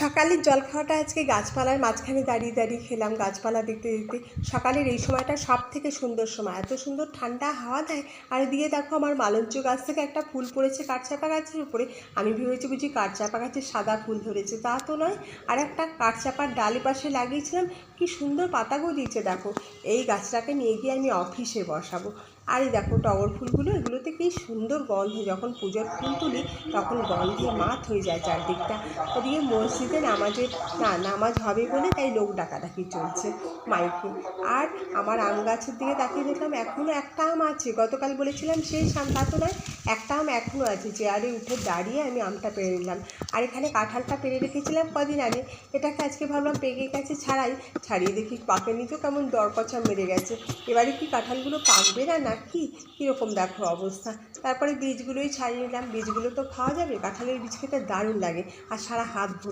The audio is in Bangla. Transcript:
সকালের জলখাওয়াটা আজকে গাছপালার মাঝখানে দাঁড়িয়ে দাঁড়িয়ে খেলাম, গাছপালা দেখতে দেখতে। সকালের এই সময়টা সব থেকে সুন্দর সময়, এত সুন্দর ঠান্ডা হাওয়া দেয়। আর দিয়ে দেখো আমার মালঞ্চ গাছ থেকে একটা ফুল পড়েছে কাঠচাপা গাছের উপরে। আমি ভেবেছি বুঝি কাঠচাপা গাছের সাদা ফুল ধরেছে, তা তো নয়। আর একটা কাঠচাপার ডালে পাশে লাগিয়েছিলাম, কি সুন্দর পাতা গজিয়েছে দেখো। এই গাছটাকে নিয়ে গিয়ে আমি অফিসে বসাবো। আর এই দেখো টগর ফুলগুলো, এগুলোতে কি সুন্দর গন্ধ, যখন পুজোর ফুল তুলি তখন গন্ধে মাত হয়ে যায় চারদিকটা। ওদিকে মসজিদে নামাজ হবে বলে তাই লোক ডাকাডাকি চলছে মাইকে। আর আমার আম গাছের দিকে তাকিয়ে দেখলাম এখনও একটা আম আছে, গতকাল বলেছিলাম সেই আম, তা তো নয়, একটা আম এখনও আছে। চেয়ারে উঠে দাঁড়িয়ে আমি আমটা পেড়ে নিলাম। আর এখানে কাঁঠালটা পেড়ে রেখেছিলাম কদিন আগে, এটাকে আজকে ভাবলাম পেকে গেছে ছাড়িয়ে দেখি পাকেনি তো, কেমন দরপচা মেরে গেছে। এবারে কি কাঁঠালগুলো পাকবে না কি কীরকম দেখো অবস্থা। তারপরে বীজগুলোই ছাড়িয়ে নিলাম, বীজগুলো তো খাওয়া যাবে, কাঁঠালের বীজ খেতে দারুণ লাগে আর সারা হাত ভর্তি